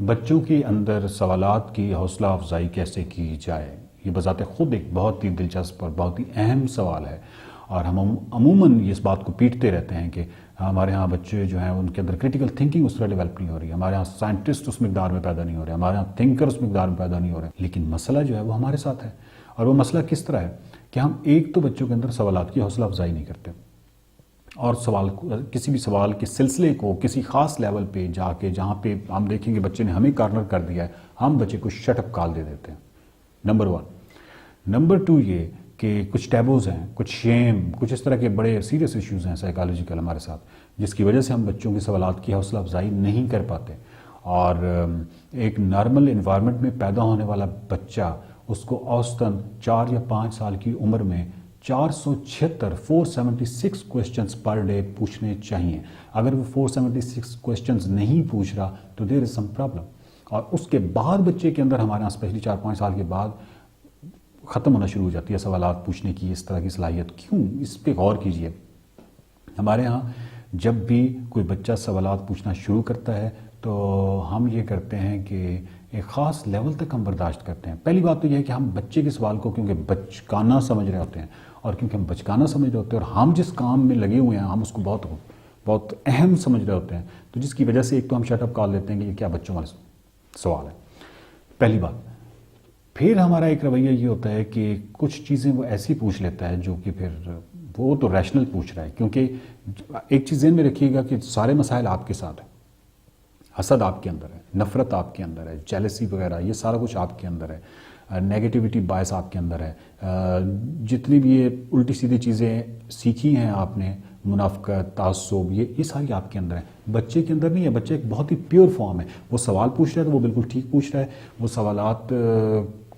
بچوں کے اندر سوالات کی حوصلہ افزائی کیسے کی جائے، یہ بذات خود ایک بہت ہی دلچسپ اور بہت ہی اہم سوال ہے، اور ہم عموماً اس بات کو پیٹتے رہتے ہیں کہ ہمارے ہاں بچے جو ہیں ان کے اندر کریٹیکل تھنکنگ اس طرح ڈیولپ نہیں ہو رہی ہے، ہمارے ہاں سائنٹسٹ اس مقدار میں پیدا نہیں ہو رہے، ہمارے ہاں تھنکر اس مقدار میں پیدا نہیں ہو رہے، لیکن مسئلہ جو ہے وہ ہمارے ساتھ ہے۔ اور وہ مسئلہ کس طرح ہے کہ ہم ایک تو بچوں کے اندر سوالات کی حوصلہ افزائی نہیں کرتے، اور کسی بھی سوال کے سلسلے کو کسی خاص لیول پہ جا کے جہاں پہ ہم دیکھیں کہ بچے نے ہمیں کارنر کر دیا ہے، ہم بچے کو شٹ اپ کال دے دیتے ہیں، نمبر 1۔ نمبر 2 یہ کہ کچھ ٹیبوز ہیں، کچھ شیم، کچھ اس طرح کے بڑے سیریس ایشوز ہیں سائیکالوجیکل ہمارے ساتھ، جس کی وجہ سے ہم بچوں کے سوالات کی حوصلہ افزائی نہیں کر پاتے۔ اور ایک نارمل انوائرمنٹ میں پیدا ہونے والا بچہ، اس کو اوسطاً 4 یا 5 سال کی عمر میں 476 کویسچنز پر ڈے پوچھنے چاہیے۔ اگر وہ 476 کویسچنز نہیں پوچھ رہا تو دیر از سم پرابلم۔ اور اس کے بعد بچے کے اندر ہمارے یہاں اسپیشلی 4-5 سال کے بعد ختم ہونا شروع ہو جاتی ہے سوالات پوچھنے کی اس طرح کی صلاحیت۔ کیوں؟ اس پہ غور کیجئے۔ ہمارے ہاں جب بھی کوئی بچہ سوالات پوچھنا شروع کرتا ہے تو ہم یہ کرتے ہیں کہ ایک خاص لیول تک ہم برداشت کرتے ہیں۔ پہلی بات تو یہ ہے کہ ہم بچے کے سوال کو کیونکہ بچکانا سمجھ رہے ہوتے ہیں، اور کیونکہ ہم بچکانا سمجھ رہے ہوتے ہیں اور ہم جس کام میں لگے ہوئے ہیں ہم اس کو بہت بہت اہم سمجھ رہے ہوتے ہیں، تو جس کی وجہ سے ایک تو ہم شٹ اپ کال لیتے ہیں کہ یہ کیا بچوں والا سوال ہے، پہلی بات۔ پھر ہمارا ایک رویہ یہ ہوتا ہے کہ کچھ چیزیں وہ ایسی پوچھ لیتا ہے جو کہ پھر وہ تو ریشنل پوچھ رہا ہے، کیونکہ ایک چیز ذہن میں رکھیے گا کہ سارے مسائل آپ کے ساتھ ہیں۔ حسد آپ کے اندر ہے، نفرت آپ کے اندر ہے، جیلسی وغیرہ یہ سارا کچھ آپ کے اندر ہے، نیگیٹیوٹی باعث آپ کے اندر ہے، جتنی بھی یہ الٹی سیدھی چیزیں سیکھی ہیں آپ نے، منافقت، تعصب، یہ ساری آپ کے اندر ہیں۔ بچے کے اندر نہیں ہے، بچہ ایک بہت ہی پیور فارم ہے، وہ سوال پوچھ رہا ہے تو وہ بالکل ٹھیک پوچھ رہا ہے، وہ سوالات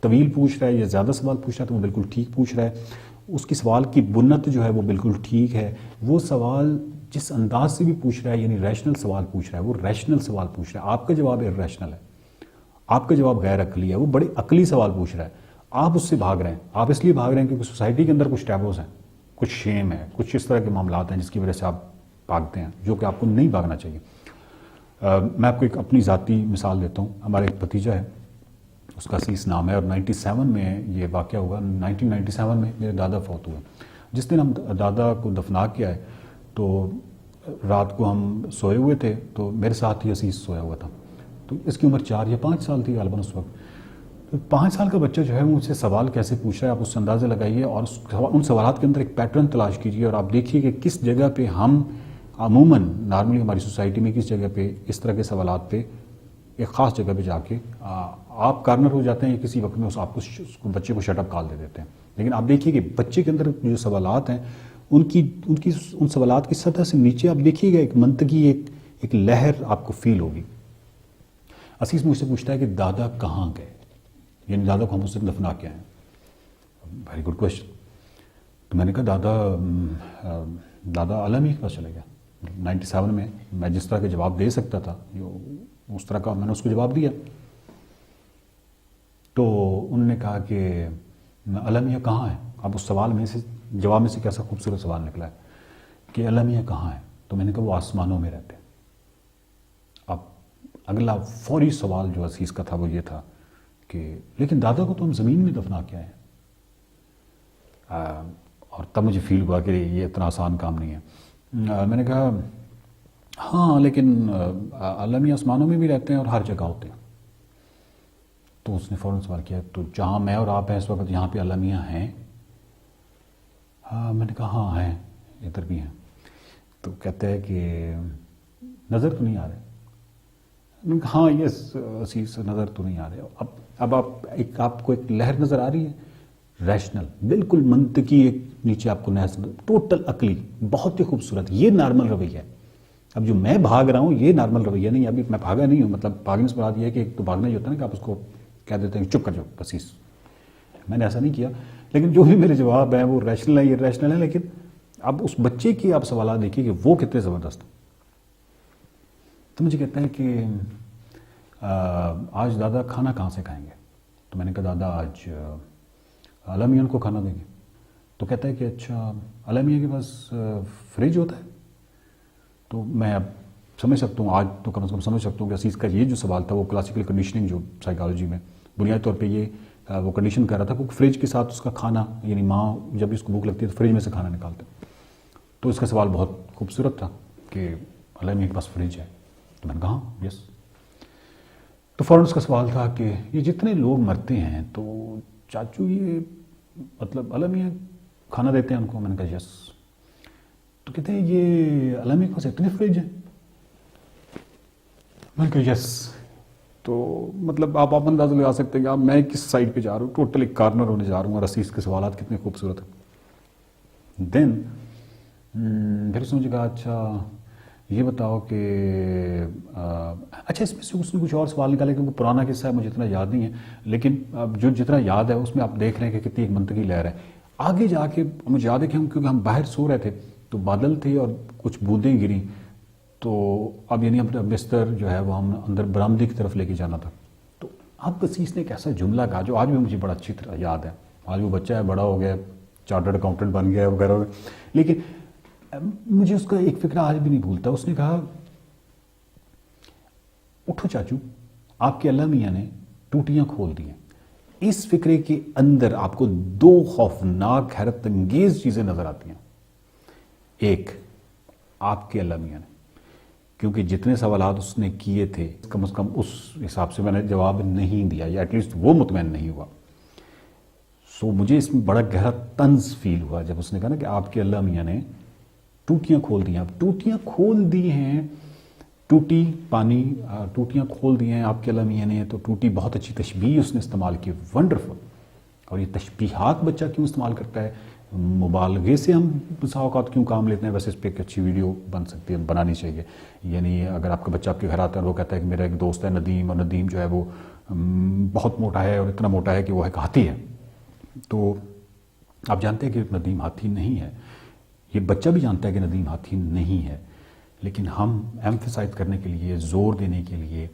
طویل پوچھ رہا ہے یا زیادہ سوال پوچھ رہا ہے تو وہ بالکل ٹھیک پوچھ رہا ہے، اس کی سوال کی بنت جو ہے وہ بالکل ٹھیک ہے، وہ سوال جس انداز سے بھی پوچھ رہا ہے یعنی ریشنل سوال پوچھ رہا ہے، وہ ریشنل سوال پوچھ رہا ہے۔ آپ کا جواب ارریشنل ہے، آپ کا جواب غیر عقلی ہے، وہ بڑے عقلی سوال پوچھ رہا ہے، آپ اس سے بھاگ رہے ہیں۔ آپ اس لیے بھاگ رہے ہیں کیونکہ سوسائٹی کے اندر کچھ ٹیبوز ہیں، کچھ شیم ہے، کچھ اس طرح کے معاملات ہیں جس کی وجہ سے آپ بھاگتے ہیں، جو کہ آپ کو نہیں بھاگنا چاہیے۔ میں آپ کو ایک اپنی ذاتی مثال دیتا ہوں۔ ہمارا ایک بھتیجا ہے، اس کا عسیس نام ہے، اور 97 میں یہ واقعہ ہوا۔ 1997 میں میرے دادا فوت ہوئے۔ جس دن ہم دادا کو دفنا کے آئے تو رات کو ہم سوئے ہوئے تھے، تو میرے ساتھ ہی عسیس سویا ہوا تھا، تو اس کی عمر 4 یا 5 سال تھی غالباً اس وقت۔ تو 5 سال کا بچہ جو ہے مجھ سے سوال کیسے پوچھ رہا ہے، آپ اس سے اندازہ لگائیے، اور ان سوالات کے اندر ایک پیٹرن تلاش کیجیے، اور آپ دیکھیے کہ کس جگہ پہ ہم عموماً نارملی ہماری سوسائٹی میں کس جگہ پہ اس طرح کے سوالات پہ ایک خاص جگہ پہ جا کے آپ کارنر ہو جاتے ہیں، یا کسی وقت میں آپ کو بچے کو شٹ اپ کال دے دیتے ہیں۔ لیکن آپ دیکھیے کہ بچے کے اندر جو سوالات ہیں ان سوالات کی سطح سے نیچے آپ دیکھیے گا ایک منطقی ایک لہر آپ کو فیل ہوگی۔ عسیس مجھ سے پوچھتا ہے کہ دادا کہاں گئے، یعنی دادا کو ہم اس دن دفنا کے آئے۔ Very good question. تو میں نے کہا دادا عالمی کے پاس چلے گیا۔ 97 میں جس طرح کے جواب دے سکتا تھا اس طرح کا میں نے اس کو جواب دیا۔ تو انہوں نے کہا کہ المیہ کہاں ہے؟ اب اس سوال میں سے جواب میں سے کیسا خوبصورت سوال نکلا ہے کہ المیہ کہاں ہے؟ تو میں نے کہا وہ آسمانوں میں رہتے ہیں۔ اب اگلا فوری سوال جو عزیز کا تھا وہ یہ تھا کہ لیکن دادا کو تو ہم زمین میں دفنا کے آئے ہیں۔ اور تب مجھے فیل ہوا کہ یہ اتنا آسان کام نہیں ہے۔ میں نے کہا ہاں لیکن المیہ آسمانوں میں بھی رہتے ہیں اور ہر جگہ ہوتے ہیں۔ تو اس نے فوراً سوال کیا تو جہاں میں اور آپ ہیں اس وقت یہاں پہ المیہ ہیں؟ میں نے کہا ہاں ہیں، ادھر بھی ہیں۔ تو کہتے ہیں کہ نظر تو نہیں آ رہے؟ میں نے کہا ہاں یس عزیز نظر تو نہیں آ رہے۔ اب آپ کو ایک لہر نظر آ رہی ہے، ریشنل، بالکل منطقی، ایک نیچے آپ کو نظر، ٹوٹل عقلی، بہت ہی خوبصورت۔ یہ نارمل رویہ ہے۔ اب جو میں بھاگ رہا ہوں یہ نارمل رویہ نہیں، ابھی میں بھاگا نہیں ہوں، مطلب بھاگنے سے مراد یہ ہے کہ ایک تو بھاگنا یہ ہوتا ہے نا کہ آپ اس کو کہہ دیتے ہیں چپ کر جاؤ عزیز، میں نے ایسا نہیں کیا۔ لیکن جو بھی میرے جواب ہیں وہ ریشنل ہے، یہ ریشنل ہے، لیکن اب اس بچے کی آپ سوالات دیکھیے کہ وہ کتنے زبردست ہیں۔ تو مجھے کہتا ہے کہ آج دادا کھانا کہاں سے کھائیں گے؟ تو میں نے کہا دادا آج المیہ کو کھانا دیں گے۔ تو کہتا ہے کہ اچھا المیہ کے پاس فریج ہوتا ہے؟ تو میں اب سمجھ سکتا ہوں، آج تو کم از کم سمجھ سکتا ہوں کہ عزیز کا یہ جو سوال تھا وہ کلاسیکل کنڈیشننگ جو سائیکالوجی میں بنیادی طور پہ یہ وہ کنڈیشن کر رہا تھا، کیونکہ فریج کے ساتھ اس کا کھانا، یعنی ماں جب بھی اس کو بھوک لگتی ہے تو فریج میں سے کھانا نکالتے ہیں. تو اس کا سوال بہت خوبصورت تھا کہ اللہ میاں کے پاس فریج ہے. تو میں نے کہا ہاں یس. تو فوراً اس کا سوال تھا کہ یہ جتنے لوگ مرتے ہیں تو چاچو یہ مطلب اللہ میاں کھانا دیتے ہیں ان کو؟ میں نے کہا یس. تو کہتے ہیں یہ اللہ میاں کے پاس اتنے فریج ہیں؟ میں نے کہا یس. تو مطلب آپ اندازہ لگا سکتے ہیں کہ میں کس سائڈ پہ جا رہا ہوں، ٹوٹل ایک کارنر ہونے جا رہا ہوں، اور عزیز کے سوالات کتنے خوبصورت ہیں. دین پھر اس نے مجھے کہا اچھا یہ بتاؤ کہ اچھا اس میں سے اس نے کچھ اور سوال نکالے، کیونکہ پرانا قصہ ہے مجھے اتنا یاد نہیں ہے، لیکن جو جتنا یاد ہے اس میں آپ دیکھ رہے ہیں کہ کتنی ایک منطقی لہر ہے. آگے جا کے مجھے یاد ہے کہ کیونکہ ہم باہر سو رہے تھے تو بادل تھے اور کچھ بوندیں گریں، تو اب یعنی اپنا بستر جو ہے وہ ہم اندر برآمدے کی طرف لے کے جانا تھا. تو اب عزیز نے ایک ایسا جملہ کہا جو آج بھی مجھے بڑا اچھی طرح یاد ہے. آج وہ بچہ ہے، بڑا ہو گیا، چارٹرڈ اکاؤنٹنٹ بن گیا وغیرہ، لیکن مجھے اس کا ایک فکرہ آج بھی نہیں بھولتا. اس نے کہا اٹھو چاچو، آپ کے اللہ میاں نے ٹوٹیاں کھول دی ہیں. اس فکرے کے اندر آپ کو دو خوفناک حیرت انگیز چیزیں نظر آتی ہیں. ایک، آپ کے اللہ میاں نے، کیونکہ جتنے سوالات اس نے کیے تھے کم از کم اس حساب سے میں نے جواب نہیں دیا، یا ایٹ لیسٹ وہ مطمئن نہیں ہوا. سو مجھے اس میں بڑا گہرا طنز فیل ہوا جب اس نے کہا نا کہ آپ کے اللہ میاں نے ٹوٹیاں کھول دی ہیں. اب ٹوٹیاں کھول دی ہیں، ٹوٹی پانی، ٹوٹیاں کھول دی ہیں آپ کے اللہ میاں نے. تو ٹوٹی بہت اچھی تشبیہ اس نے استعمال کی، ونڈرفل. اور یہ تشبیہات بچہ کیوں استعمال کرتا ہے؟ مبالغے سے ہم بسا اوقات کیوں کام لیتے ہیں؟ ویسے اس پہ ایک اچھی ویڈیو بن سکتی ہے، بنانی چاہیے. یعنی اگر آپ کا بچہ آپ کے گھر آتا ہے اور وہ کہتا ہے کہ میرا ایک دوست ہے ندیم، اور ندیم جو ہے وہ بہت موٹا ہے، اور اتنا موٹا ہے کہ وہ ایک ہاتھی ہے. تو آپ جانتے ہیں کہ ندیم ہاتھی نہیں ہے، یہ بچہ بھی جانتا ہے کہ ندیم ہاتھی نہیں ہے، لیکن ہم ایمفیسائز کرنے کے لیے، زور دینے کے لیے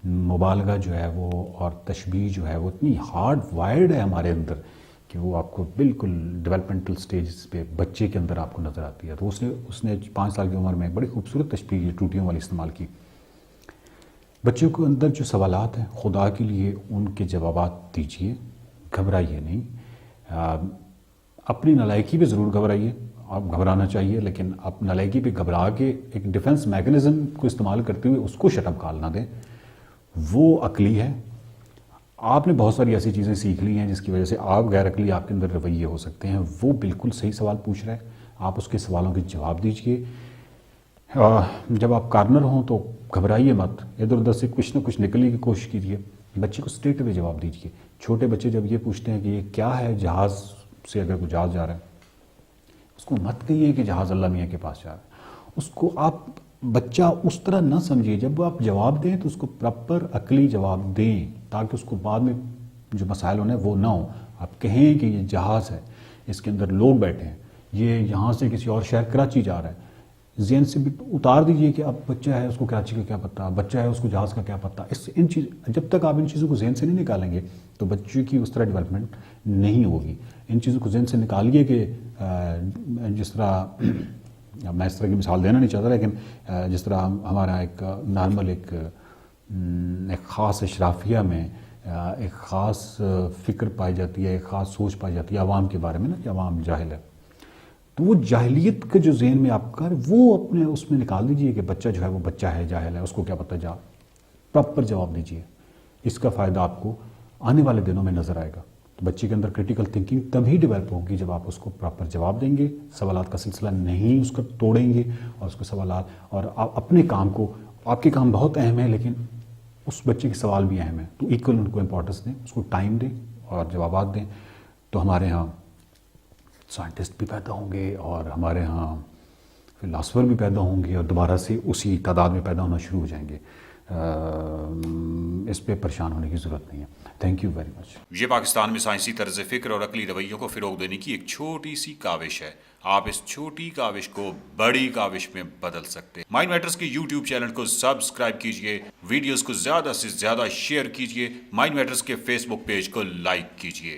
مبالغہ جو ہے وہ اور تشبیہ جو ہے وہ اتنی ہارڈ وائرڈ ہے ہمارے اندر کہ وہ آپ کو بالکل ڈیولپمنٹل سٹیجز پہ بچے کے اندر آپ کو نظر آتی ہے. تو اس نے 5 سال کی عمر میں بڑی خوبصورت تشبیہ ٹوٹیوں والی استعمال کی. بچوں کے اندر جو سوالات ہیں خدا کے لیے ان کے جوابات دیجئے، گھبرائیے نہیں. اپنی نالائکی پہ ضرور گھبرائیے، آپ گھبرانا چاہیے، لیکن آپ نالائکی پہ گھبرا کے ایک ڈیفنس میکنزم کو استعمال کرتے ہوئے اس کو شٹ اپ کال نہ دیں. وہ عقلی ہے. آپ نے بہت ساری ایسی چیزیں سیکھ لی ہیں جس کی وجہ سے آپ غیر عقلی آپ کے اندر رویے ہو سکتے ہیں. وہ بالکل صحیح سوال پوچھ رہا ہے، آپ اس کے سوالوں کے جواب دیجئے. جب آپ کارنر ہوں تو گھبرائیے مت، ادھر ادھر سے کچھ نہ کچھ نکلنے کی کوشش کیجیے. بچے کو اسٹریٹ اوے جواب دیجیے. چھوٹے بچے جب یہ پوچھتے ہیں کہ یہ کیا ہے، جہاز سے اگر کوئی جہاز جا رہا ہے، اس کو مت کہیے کہ جہاز اللہ میاں کے پاس جا رہا ہے. اس کو آپ بچہ اس طرح نہ سمجھیے. جب آپ جواب دیں تو اس کو پراپر عقلی جواب دیں، تاکہ اس کو بعد میں جو مسائل ہونے وہ نہ ہو. آپ کہیں کہ یہ جہاز ہے، اس کے اندر لوگ بیٹھے ہیں، یہ یہاں سے کسی اور شہر کراچی جا رہا ہے. ذہن سے بھی اتار دیجئے کہ اب بچہ ہے، اس کو کراچی کا کیا پتہ، بچہ ہے اس کو جہاز کا کیا پتہ. جب تک آپ ان چیزوں کو ذہن سے نہیں نکالیں گے تو بچے کی اس طرح ڈیولپمنٹ نہیں ہوگی. ان چیزوں کو ذہن سے نکالیے کہ جس طرح میں اس طرح کی مثال دینا نہیں چاہتا، لیکن جس طرح ہمارا ایک نارمل ایک خاص اشرافیہ میں ایک خاص فکر پائی جاتی ہے، ایک خاص سوچ پائی جاتی ہے عوام کے بارے میں نا، کہ عوام جاہل ہے. تو وہ جاہلیت کا جو ذہن میں آپ کا وہ اپنے اس میں نکال دیجئے کہ بچہ جو ہے وہ بچہ ہے، جاہل ہے، اس کو کیا پتہ. پراپر جواب دیجئے. اس کا فائدہ آپ کو آنے والے دنوں میں نظر آئے گا. تو بچے کے اندر کریٹیکل تھنکنگ تبھی ڈیولپ ہوگی جب آپ اس کو پراپر جواب دیں گے، سوالات کا سلسلہ نہیں اس کا توڑیں گے، اور اس کو سوالات اور آپ اپنے کام کو، آپ کے کام بہت اہم ہے لیکن اس بچے کے سوال بھی اہم ہیں، تو ایکول ان کو امپورٹنس دیں، اس کو ٹائم دیں اور جوابات دیں. تو ہمارے ہاں سائنٹسٹ بھی پیدا ہوں گے، اور ہمارے ہاں فلاسفر بھی پیدا ہوں گے، اور دوبارہ سے اسی تعداد میں پیدا ہونا شروع ہو جائیں گے. اس پہ پریشان ہونے کی ضرورت نہیں ہے. Thank you very much. یہ پاکستان میں سائنسی طرز فکر اور عقلی رویوں کو فروغ دینے کی ایک چھوٹی سی کاوش ہے. آپ اس چھوٹی کاوش کو بڑی کاوش میں بدل سکتے ہیں. مائنڈ میٹرز کے یوٹیوب چینل کو سبسکرائب کیجئے، ویڈیوز کو زیادہ سے زیادہ شیئر کیجئے، مائنڈ میٹرز کے فیس بک پیج کو لائک کیجئے.